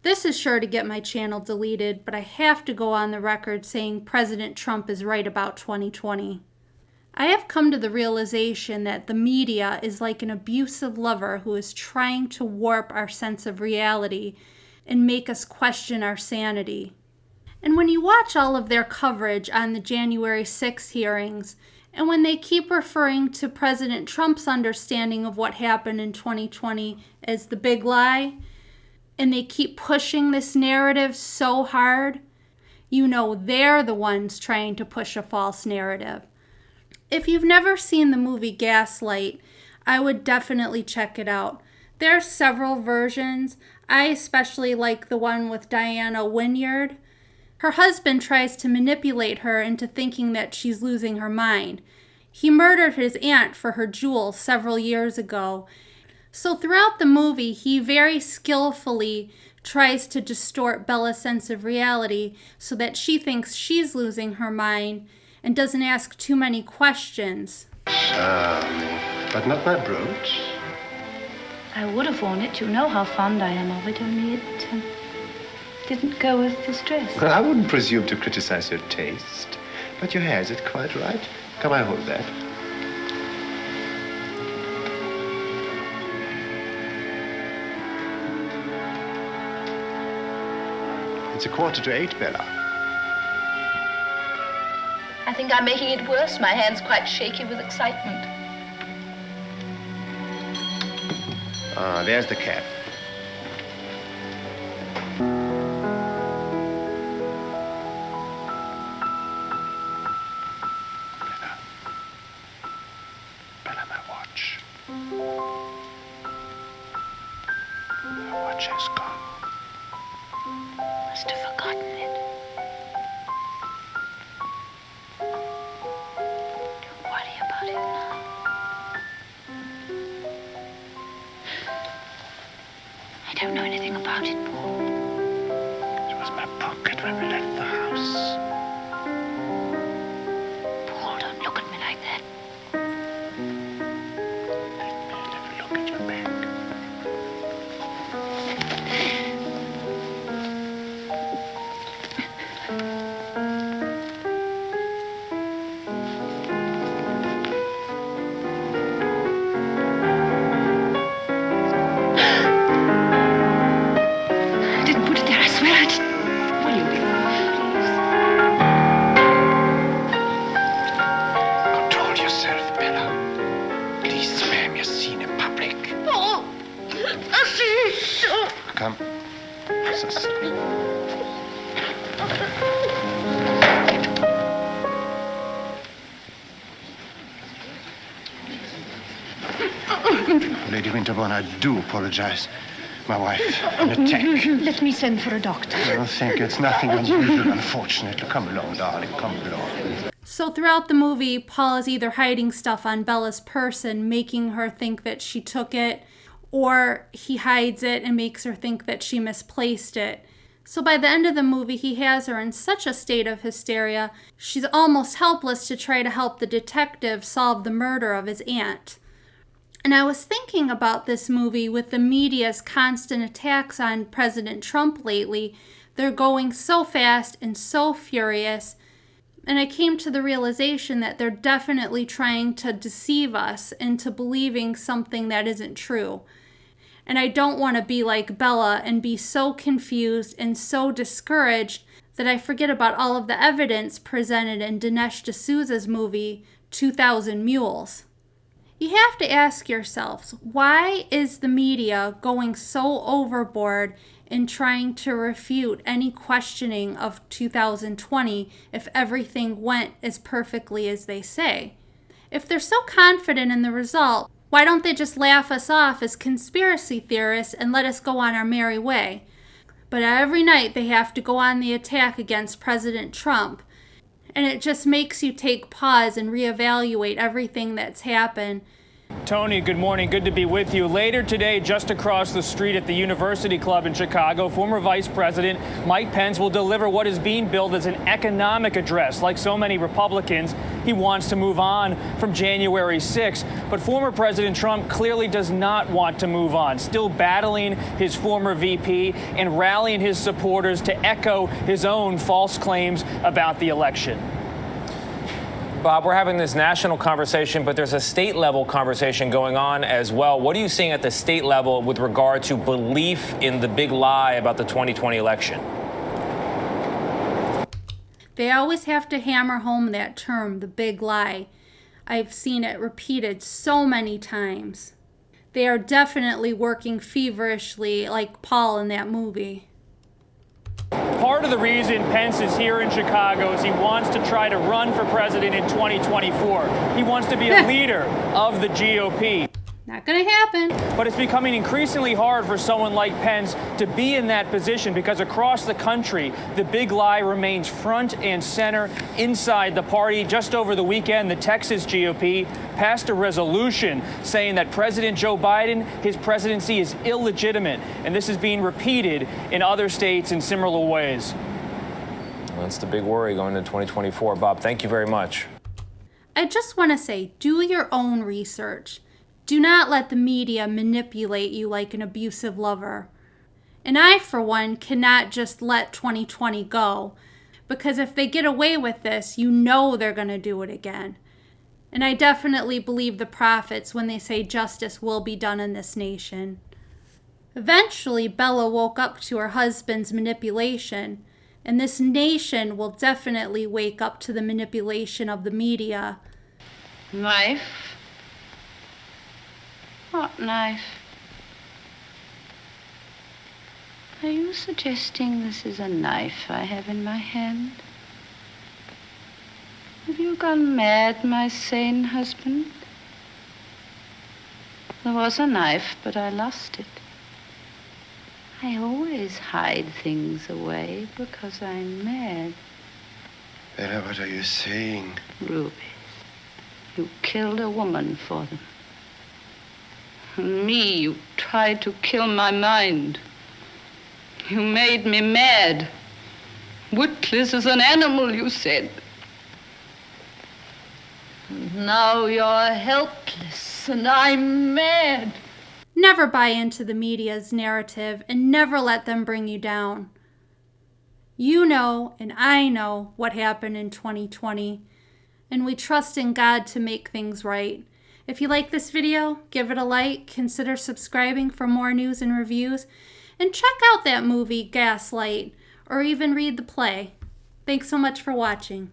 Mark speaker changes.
Speaker 1: This is sure to get my channel deleted, but I have to go on the record saying President Trump is right about 2020. I have come to the realization that the media is like an abusive lover who is trying to warp our sense of reality and make us question our sanity. And when you watch all of their coverage on the January 6 hearings, and when they keep referring to President Trump's understanding of what happened in 2020 as the big lie, and they keep pushing this narrative so hard, you know they're the ones trying to push a false narrative. If you've never seen the movie Gaslight, I would definitely check it out. There are several versions. I especially like the one with Diana Wynyard. Her husband tries to manipulate her into thinking that she's losing her mind. He murdered his aunt for her jewels several years ago. So throughout the movie, he very skillfully tries to distort Bella's sense of reality so that she thinks she's losing her mind and doesn't ask too many questions.
Speaker 2: But not my brooch.
Speaker 3: I would have worn it. You know how fond I am of it, only it didn't go with this dress.
Speaker 2: Well, I wouldn't presume to criticize your taste, but your hair, is it quite right? Come, I hold that. It's 7:45, Bella.
Speaker 3: I think I'm making it worse. My hand's quite shaky with excitement.
Speaker 2: Ah, there's the cab. Bella, my watch. My watch has gone.
Speaker 3: Must have forgotten it. Don't worry about it now. I don't know anything about it, Paul.
Speaker 2: It was my pocket when we left the house.
Speaker 3: Paul, don't look at me like that.
Speaker 2: Let me have a look at your bag.
Speaker 3: I didn't put it there, I swear I didn't. Will you be
Speaker 2: Control yourself, Bella. Please spare me a scene in public.
Speaker 3: Paul!
Speaker 2: Come. So sorry. Lady Winterbourne, I do apologize. My wife, an attack.
Speaker 3: Let me send for a doctor.
Speaker 2: I don't think it's nothing unusual, unfortunately. Come along, darling, come along.
Speaker 1: So throughout the movie, Paul is either hiding stuff on Bella's person, making her think that she took it, or he hides it and makes her think that she misplaced it. So by the end of the movie, he has her in such a state of hysteria, she's almost helpless to try to help the detective solve the murder of his aunt. And I was thinking about this movie with the media's constant attacks on President Trump lately. They're going so fast and so furious. And I came to the realization that they're definitely trying to deceive us into believing something that isn't true. And I don't want to be like Bella and be so confused and so discouraged that I forget about all of the evidence presented in Dinesh D'Souza's movie, 2000 Mules. You have to ask yourselves, why is the media going so overboard in trying to refute any questioning of 2020 if everything went as perfectly as they say? If they're so confident in the result, why don't they just laugh us off as conspiracy theorists and let us go on our merry way? But every night they have to go on the attack against President Trump. And it just makes you take pause and reevaluate everything that's happened.
Speaker 4: Tony, good morning. Good to be with you. Later today, just across the street at the University Club in Chicago, former Vice President Mike Pence will deliver what is being billed as an economic address. Like so many Republicans, he wants to move on from January 6th. But former President Trump clearly does not want to move on, still battling his former VP and rallying his supporters to echo his own false claims about the election.
Speaker 5: Bob, we're having this national conversation, but there's a state-level conversation going on as well. What are you seeing at the state level with regard to belief in the big lie about the 2020 election?
Speaker 1: They always have to hammer home that term, the big lie. I've seen it repeated so many times. They are definitely working feverishly like Paul in that movie.
Speaker 4: Part of the reason Pence is here in Chicago is he wants to try to run for president in 2024. He wants to be a leader of the GOP.
Speaker 1: Not gonna happen.
Speaker 4: But it's becoming increasingly hard for someone like Pence to be in that position because across the country, the big lie remains front and center inside the party. Just over the weekend, the Texas GOP passed a resolution saying that President Joe Biden, his presidency is illegitimate. And this is being repeated in other states in similar ways.
Speaker 5: Well, that's the big worry going into 2024. Bob, thank you very much.
Speaker 1: I just want to say, do your own research. Do not let the media manipulate you like an abusive lover. And I, for one, cannot just let 2020 go, because if they get away with this, you know they're going to do it again. And I definitely believe the prophets when they say justice will be done in this nation. Eventually, Bella woke up to her husband's manipulation, and this nation will definitely wake up to the manipulation of the media.
Speaker 3: Knife? What knife? Are you suggesting this is a knife I have in my hand? Have you gone mad, my sane husband? There was a knife, but I lost it. I always hide things away because I'm mad.
Speaker 2: Bella, what are you saying?
Speaker 3: Rubies. You killed a woman for them. And me, you tried to kill my mind. You made me mad. Witless as an animal, you said. And now you're helpless, and I'm mad.
Speaker 1: Never buy into the media's narrative and never let them bring you down. You know, and I know what happened in 2020, and we trust in God to make things right. If you like this video, give it a like, consider subscribing for more news and reviews, and check out that movie, Gaslight, or even read the play. Thanks so much for watching.